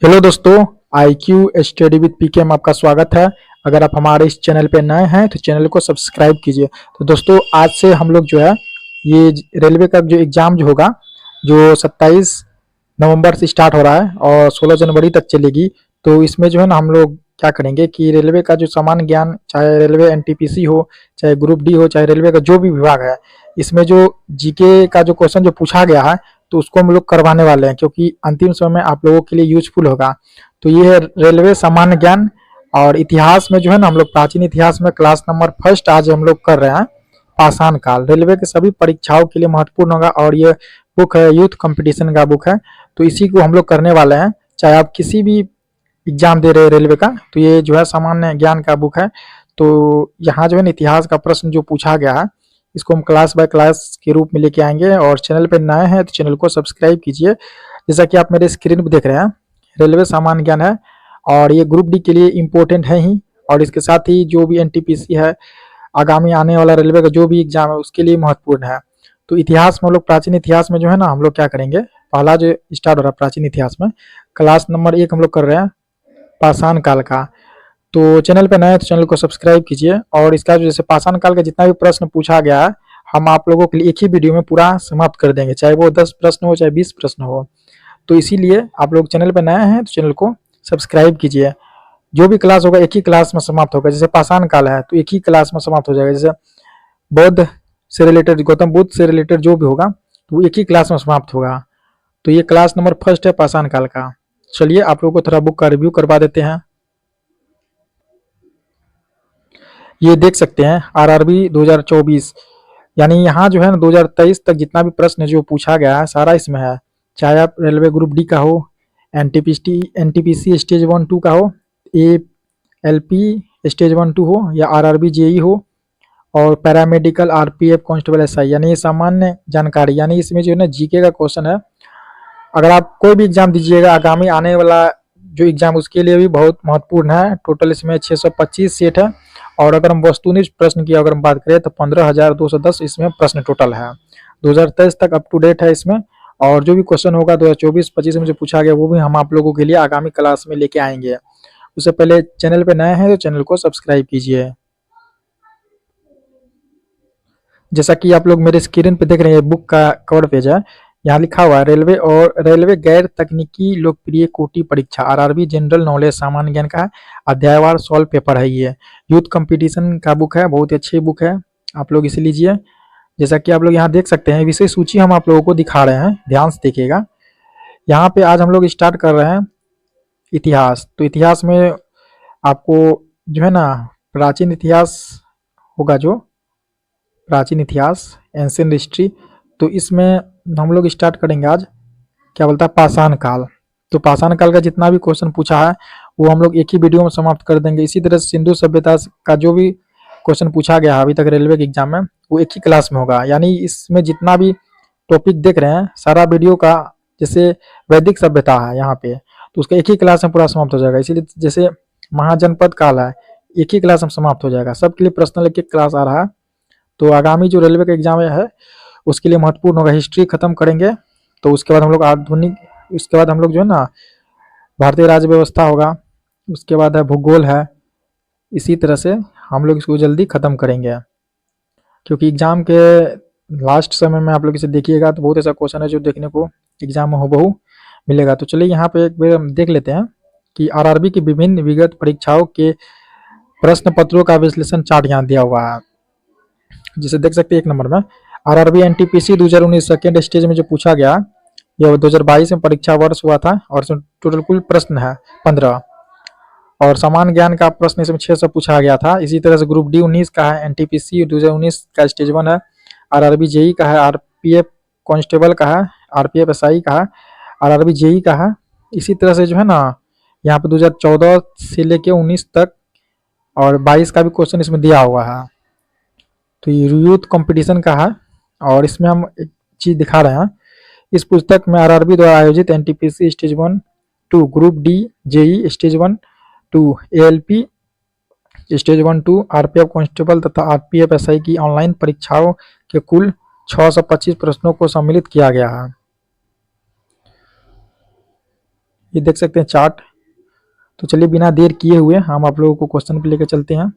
Hello दोस्तों, IQ study with पीके में आपका स्वागत है। अगर आप हमारे इस चैनल पे नए हैं तो चैनल को सब्सक्राइब कीजिए। तो दोस्तों, आज से हम लोग जो है ये रेलवे का जो एग्ज़ाम जो होगा, जो 27 नवंबर से स्टार्ट हो रहा है और 16 जनवरी तक चलेगी। तो इसमें जो है ना हम लोग क्या करेंगे कि रेलवे का जो सामान्य ज्ञान, चाहे रेलवे एनटीपीसी हो, चाहे ग्रुप डी हो, चाहे रेलवे का जो भी विभाग है, इसमें जो जीके का जो क्वेश्चन जो पूछा गया है तो उसको हम लोग करवाने वाले हैं, क्योंकि अंतिम समय में आप लोगों के लिए यूजफुल होगा। तो ये है रेलवे सामान्य ज्ञान। और इतिहास में जो है ना हम लोग प्राचीन इतिहास में क्लास नंबर फर्स्ट आज हम लोग कर रहे हैं। पाषाण काल रेलवे के सभी परीक्षाओं के लिए महत्वपूर्ण होगा और ये बुक है, यूथ कंपटीशन का बुक है। तो इसी को हम लोग करने वाले हैं। चाहे आप किसी भी एग्जाम दे रहे हैं रेलवे का, तो ये जो है सामान्य ज्ञान का बुक है। तो यहाँ जो है ना इतिहास का प्रश्न जो पूछा गया है, इसको हम क्लास बाय क्लास के रूप में लेके आएंगे। और चैनल पे नए हैं तो चैनल को सब्सक्राइब कीजिए। जैसा कि आप मेरे स्क्रीन पे देख रहे हैं, रेलवे सामान्य ज्ञान है और ये ग्रुप डी के लिए इम्पोर्टेंट है ही। और इसके साथ ही जो भी एनटीपीसी है, आगामी आने वाला रेलवे का जो भी एग्जाम है उसके लिए महत्वपूर्ण है। तो इतिहास में हम लोग प्राचीन इतिहास में जो है ना हम लोग क्या करेंगे, पहला जो स्टार्ट हो रहा है प्राचीन इतिहास में, क्लास नंबर 1 हम लोग कर रहे हैं पाषाण काल का। तो चैनल पे नए हैं तो चैनल को सब्सक्राइब कीजिए। और इसका जो जैसे पाषाण काल का जितना भी प्रश्न पूछा गया है, हम आप लोगों के लिए एक ही वीडियो में पूरा समाप्त कर देंगे, चाहे वो 10 प्रश्न हो चाहे 20 प्रश्न हो। तो इसीलिए आप लोग चैनल पे नए हैं तो चैनल को सब्सक्राइब कीजिए। जो भी क्लास होगा एक ही क्लास में समाप्त होगा। जैसे पाषाण काल है तो एक ही क्लास में समाप्त हो जाएगा। जैसे बौद्ध से रिलेटेड, गौतम बुद्ध से रिलेटेड जो भी होगा तो वो एक ही क्लास में समाप्त होगा। तो ये क्लास नंबर फर्स्ट है पाषाण काल का। चलिए आप लोगों को थोड़ा बुक का रिव्यू करवा देते हैं। ये देख सकते हैं आरआरबी 2024, यानी यहाँ जो है ना 2023 तक जितना भी प्रश्न जो पूछा गया है सारा इसमें है। चाहे आप रेलवे ग्रुप डी का हो, एनटीपीसी स्टेज 1-2 का हो, ए एलपी स्टेज 1-2 हो, या आरआरबी जेई हो, और पैरामेडिकल, आरपीएफ, कांस्टेबल, एसआई, यानी ये सामान्य जानकारी। यानी इसमें जो है ना जीके का क्वेश्चन है। अगर आप कोई भी एग्जाम दीजिएगा आगामी आने वाला जो एग्जाम, उसके लिए भी बहुत महत्वपूर्ण है। टोटल इसमें 625 सेट है। और अगर हम वस्तुनिष्ठ प्रश्न की अगर हम बात करें तो 15,210 इसमें प्रश्न टोटल है। 2023 तक अप टू डेट है इसमें। और जो भी क्वेश्चन होगा 2024-25 में जो पूछा गया वो भी हम आप लोगों के लिए आगामी क्लास में लेके आएंगे। उससे पहले चैनल पे नए हैं तो चैनल को सब्सक्राइब कीजिए। जैसा कि आप लोग मेरे स्क्रीन पे देख रहे हैं, बुक का कवर पेज है। यहाँ लिखा हुआ है रेलवे और रेलवे गैर तकनीकी लोकप्रिय कोटि परीक्षा आरआरबी जनरल नॉलेज सामान्य ज्ञान का अध्यायवार सॉल्व पेपर है। ये यूथ कंपटीशन का बुक है, बहुत ही अच्छी बुक है, आप लोग इसे लीजिए। जैसा कि आप लोग यहाँ देख सकते हैं, विषय सूची हम आप लोगों को दिखा रहे हैं, ध्यान से देखिएगा। यहाँ पे आज हम लोग स्टार्ट कर रहे हैं इतिहास। तो इतिहास में आपको जो है ना प्राचीन इतिहास होगा, जो प्राचीन इतिहास, एंशिएंट हिस्ट्री। तो इसमें हम लोग स्टार्ट करेंगे आज, क्या बोलता है, पाषाण काल। तो पाषाण काल का जितना भी क्वेश्चन पूछा है वो हम लोग एक ही वीडियो में समाप्त कर देंगे। इसी तरह से सिंधु सभ्यता का जो भी क्वेश्चन पूछा गया है अभी तक रेलवे के एग्जाम में, वो एक ही क्लास में होगा। यानी इसमें जितना भी टॉपिक देख रहे हैं सारा वीडियो का, जैसे वैदिक सभ्यता है यहाँ पे, तो उसका एक ही क्लास में पूरा समाप्त हो जाएगा। इसीलिए जैसे महाजनपद काल है, एक ही क्लास में समाप्त हो जाएगा। सबके लिए पर्सनल एक एक क्लास आ रहा है। तो आगामी जो रेलवे का एग्जाम है उसके लिए महत्वपूर्ण होगा। हिस्ट्री खत्म करेंगे, तो उसके बाद हम लोग आधुनिक, उसके बाद हम लोग जो है ना भारतीय राज्य व्यवस्था होगा, उसके बाद है भूगोल है। इसी तरह से हम लोग इसको जल्दी खत्म करेंगे, क्योंकि एग्जाम के लास्ट समय में आप लोग इसे देखिएगा तो बहुत ऐसा क्वेश्चन है जो देखने को एग्जाम में हूबहू मिलेगा। तो चलिए यहाँ पे एक बार हम देख लेते हैं कि आरआरबी की विभिन्न विगत परीक्षाओं के प्रश्न पत्रों का विश्लेषण चार्ट यहाँ दिया हुआ है। जिसे देख सकते हैं 1 नंबर में आरआरबी एनटीपीसी 2019 सेकेंड स्टेज में जो पूछा गया, यह 2022 में परीक्षा वर्ष हुआ था। और इसमें टोटल कुल प्रश्न है 15। और सामान्य ज्ञान का प्रश्न इसमें 600 पूछा गया था। इसी तरह से ग्रुप डी 19 का है, एनटीपीसी 2019 का स्टेज 1 है, आरआरबी जेई का है, आरपीएफ कांस्टेबल का है, आरपीएफ एसआई का है, आरआरबी जेई का है। इसी तरह से जो है ना यहाँ पे 2014 से लेके 19 तक और 22 का भी क्वेश्चन इसमें दिया हुआ है। तो ये यूथ कंपटीशन का है। और इसमें हम एक चीज दिखा रहे हैं, इस पुस्तक में आरआरबी द्वारा आयोजित NTPC stage 1-2, group D JE stage 1-2, ALP stage 1-2, RPF constable तथा आरपीएफ एसआई की ऑनलाइन परीक्षाओं के कुल 625 प्रश्नों को सम्मिलित किया गया है। ये देख सकते हैं चार्ट। तो चलिए बिना देर किए हुए हम आप लोगों को क्वेश्चन पे लेकर चलते हैं।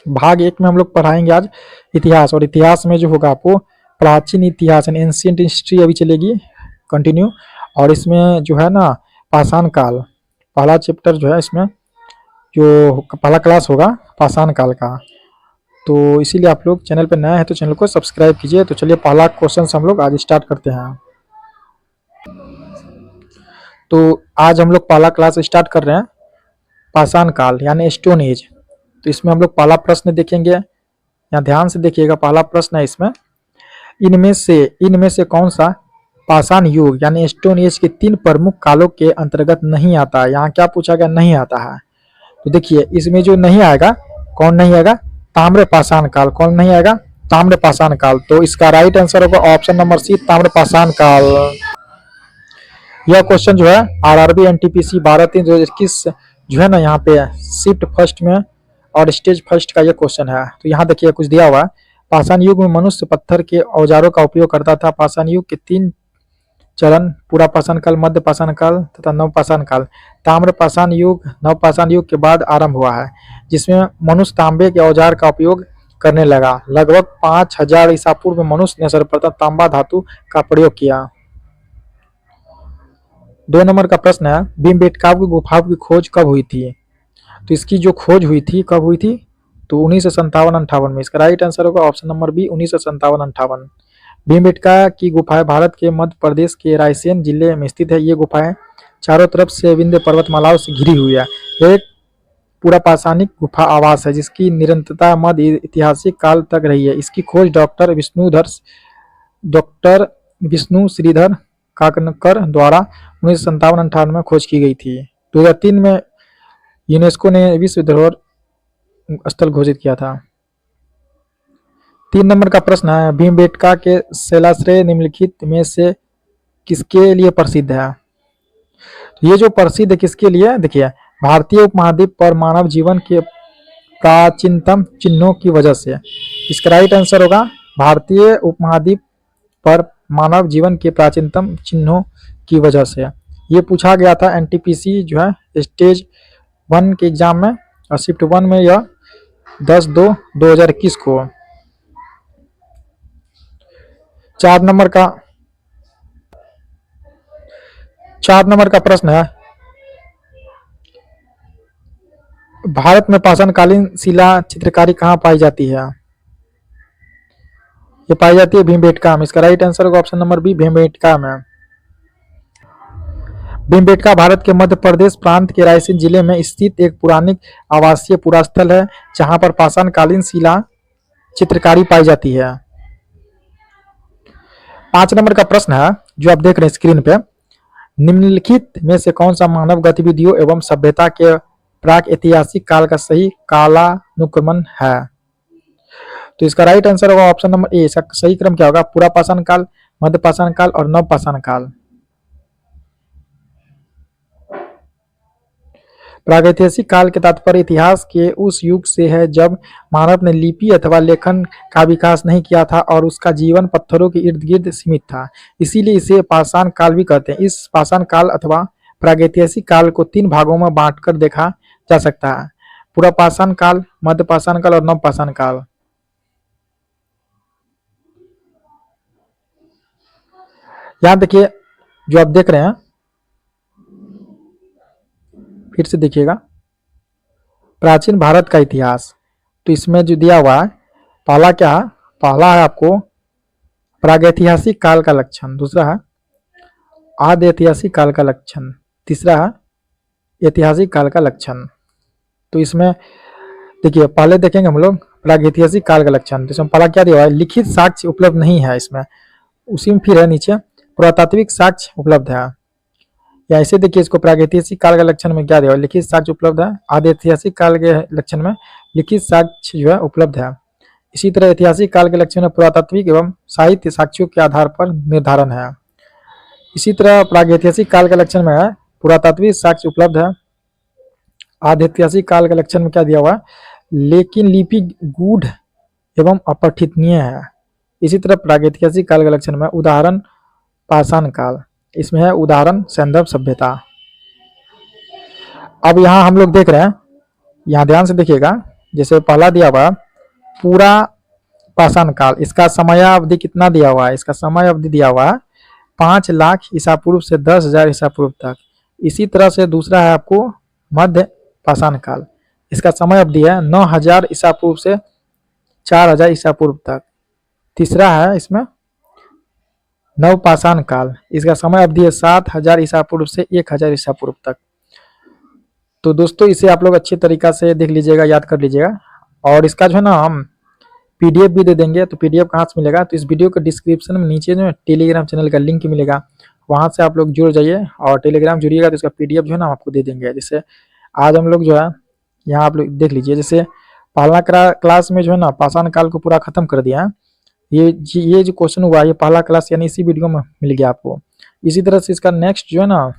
भाग 1 में हम लोग पढ़ाएंगे आज इतिहास, और इतिहास में जो होगा आपको प्राचीन इतिहास यानी एंशियंट हिस्ट्री अभी चलेगी कंटिन्यू। और इसमें जो है ना पाषाण काल, पहला चैप्टर जो है इसमें जो पहला क्लास होगा पाषाण काल का। तो इसीलिए आप लोग चैनल पर नए हैं तो चैनल को सब्सक्राइब कीजिए। तो चलिए पहला क्वेश्चन हम लोग आज स्टार्ट करते हैं। तो आज हम लोग पहला क्लास स्टार्ट कर रहे हैं पाषाण काल यानी स्टोन एज। तो इसमें हम लोग पहला प्रश्न देखेंगे, यहाँ ध्यान से देखिएगा। पहला प्रश्न है इसमें, इनमें से कौन सा पाषाण युग यानी स्टोन एज के 3 प्रमुख कालों के अंतर्गत नहीं आता है। यहाँ क्या पूछा गया, नहीं आता है। तो देखिए इसमें जो नहीं आएगा, कौन नहीं आएगा, ताम्र पाषाण काल। कौन नहीं आएगा, ताम्र पाषाण काल। तो इसका राइट आंसर होगा ऑप्शन नंबर सी, ताम्र पाषाण काल। यह क्वेश्चन जो है आरआरबी एनटीपीसी 12/3/2021 जो है ना यहाँ पे शिफ्ट फर्स्ट में और स्टेज फर्स्ट का ये क्वेश्चन है। तो यहाँ देखिए कुछ दिया हुआ है, पाषाण युग में मनुष्य पत्थर के औजारों का उपयोग करता था। पाषाण युग के 3 चरण, पूरा पाषाण काल, मध्य पाषाण काल तथा नव पाषाण काल। ताम्र पाषाण युग नव पाषाण युग के बाद आरंभ हुआ है, जिसमें मनुष्य तांबे के औजार का उपयोग करने लगा। लगभग 5000 ईसा पूर्व में मनुष्य ने सर्वप्रथम तांबा धातु का प्रयोग किया। 2 नंबर का प्रश्न है, भीमबेटका की गुफाओं की खोज कब हुई थी। तो इसकी जो खोज हुई थी कब हुई थी, तो 1957-58 में। इसका राइट आंसर होगा ऑप्शन नंबर बी, 1957-58। भीमबेटका की गुफाएं भारत के मध्य प्रदेश के रायसेन जिले में स्थित है। ये गुफाएं चारों तरफ से विंध्य पर्वतमालाओं से घिरी हुई है। यह एक पूरा पाषाणिक गुफा आवास है जिसकी निरंतरता मध्य ऐतिहासिक काल तक रही है। इसकी खोज डॉक्टर विष्णु श्रीधर काकनकर द्वारा 1957-58 में खोज की गई थी। 2003 में यूनेस्को ने विश्व धरोहर स्थल घोषित किया था। 3 नंबर का प्रश्न है, भीमबेटका के शैलाश्रय निम्नलिखित में से किसके लिए प्रसिद्ध है। तो ये जो प्रसिद्ध है किसके लिए, देखिए भारतीय उपमहाद्वीप पर मानव जीवन के प्राचीनतम चिन्हों की वजह से। इसका राइट आंसर होगा भारतीय उपमहाद्वीप पर मानव जीवन के प्राचीनतम चिन्हों की वजह से। ये पूछा गया था एनटीपीसी जो है स्टेज 1 के एग्जाम में और शिफ्ट 1 में यह 10/2/2021 को। 4 नंबर का प्रश्न है, भारत में पाषाणकालीन शिला चित्रकारी कहाँ पाई जाती है। ये पाई जाती है भीमबेटका में। इसका राइट आंसर होगा ऑप्शन नंबर बी, भीमबेटका में। भीमबेटका भारत के मध्य प्रदेश प्रांत के रायसेन जिले में स्थित एक पुरानिक आवासीय पुरास्थल है जहां पर पाषाणकालीन शिला चित्रकारी पाई जाती है। 5 नंबर का प्रश्न है जो आप देख रहे हैं स्क्रीन पे, निम्नलिखित में से कौन सा मानव गतिविधियों एवं सभ्यता के प्राक ऐतिहासिक काल का सही कालानुक्रमण है। तो इसका राइट आंसर होगा ऑप्शन नंबर ए। इसका सही क्रम क्या होगा, पूरा पाषाण काल, मध्य पाषाण काल और नव पाषाण काल। प्रागैतिहासिक काल के तात्पर्य इतिहास के उस युग से है जब मानव ने लिपि अथवा लेखन का विकास नहीं किया था और उसका जीवन पत्थरों के इर्द गिर्द सीमित था। इसीलिए इसे पाषाण काल भी कहते हैं। इस पाषाण काल अथवा प्रागैतिहासिक काल को 3 भागों में बांटकर देखा जा सकता है, पूरा पाषाण काल, मध्य पाषाण काल और नव पाषाण काल। यहाँ देखिए जो आप देख रहे हैं, फिर से देखिएगा, प्राचीन भारत का इतिहास। तो इसमें जो दिया हुआ है पहला क्या है, पहला है आपको प्रागैतिहासिक काल का लक्षण, दूसरा है आदि ऐतिहासिक काल का लक्षण, तीसरा है ऐतिहासिक काल का लक्षण। तो इसमें देखिए पहले देखेंगे हम लोग प्रागैतिहासिक काल का लक्षण। तो इसमें पहला क्या दिया हुआ है, लिखित साक्ष्य उपलब्ध नहीं है इसमें। उसी में फिर है नीचे पुरातात्विक साक्ष्य उपलब्ध है, या ऐसे देखिए इसको प्रागैतिहासिक काल का लक्षण में क्या दिया, लिखित साक्ष्य उपलब्ध है। आदि ऐतिहासिक काल के लक्षण में लिखित साक्ष्य जो है उपलब्ध है। इसी तरह ऐतिहासिक काल के लक्षण में पुरातात्विक एवं साहित्य साक्ष्यों के आधार पर निर्धारण है। इसी तरह प्रागैतिहासिक काल के लक्षण में है पुरातात्विक साक्ष्य उपलब्ध है। आदि ऐतिहासिक काल के लक्षण में क्या दिया हुआ है, लेकिन लिपि गूढ़ एवं अपठनीय है। इसी तरह प्रागैतिहासिक काल के लक्षण में उदाहरण पाषाण काल, इसमें है उदाहरण संदर्भ सभ्यता। अब यहाँ हम लोग देख रहे हैं, यहाँ ध्यान से देखिएगा, जैसे पहला दिया हुआ पूरा पाषाण काल, इसका समयावधि कितना दिया हुआ है, इसका समय अवधि दिया हुआ है 5,00,000 ईसा पूर्व से 10,000 ईसा पूर्व तक। इसी तरह से दूसरा है आपको मध्य पाषाण काल, इसका समय अवधि है 9,000 ईसा पूर्व से 4,000 ईसा पूर्व तक। तीसरा है इसमें नव पाषाण काल, इसका समय अवधि है 7,000 ईसा पूर्व से 1,000 ईसा पूर्व तक। तो दोस्तों इसे आप लोग अच्छी तरीका से देख लीजिएगा, याद कर लीजिएगा। और इसका जो है ना हम पीडीएफ भी दे देंगे। तो पीडीएफ कहाँ से मिलेगा, तो इस वीडियो के डिस्क्रिप्शन में नीचे जो है टेलीग्राम चैनल का लिंक मिलेगा, वहाँ से आप लोग जुड़ जाइए और टेलीग्राम जुड़िएगा तो इसका पीडीएफ जो है ना आपको दे देंगे। जैसे आज हम लोग जो है यहाँ आप लोग देख लीजिए, जैसे पहला क्लास में जो है ना पाषाण काल को पूरा खत्म कर दिया है। ये जो क्वेश्चन हुआ ये पहला क्लास यानी इसी वीडियो में मिल गया आपको। इसी तरह से इसका नेक्स्ट जो है ना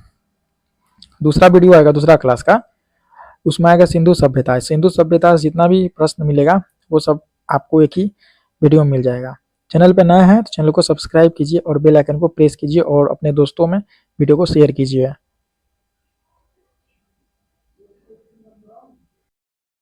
दूसरा वीडियो आएगा दूसरा क्लास का, उसमें आएगा सिंधु सभ्यता। सिंधु सभ्यता से जितना भी प्रश्न मिलेगा वो सब आपको एक ही वीडियो में मिल जाएगा। चैनल पे नए हैं तो चैनल को सब्सक्राइब कीजिए और बेल आइकन को प्रेस कीजिए और अपने दोस्तों में वीडियो को शेयर कीजिए।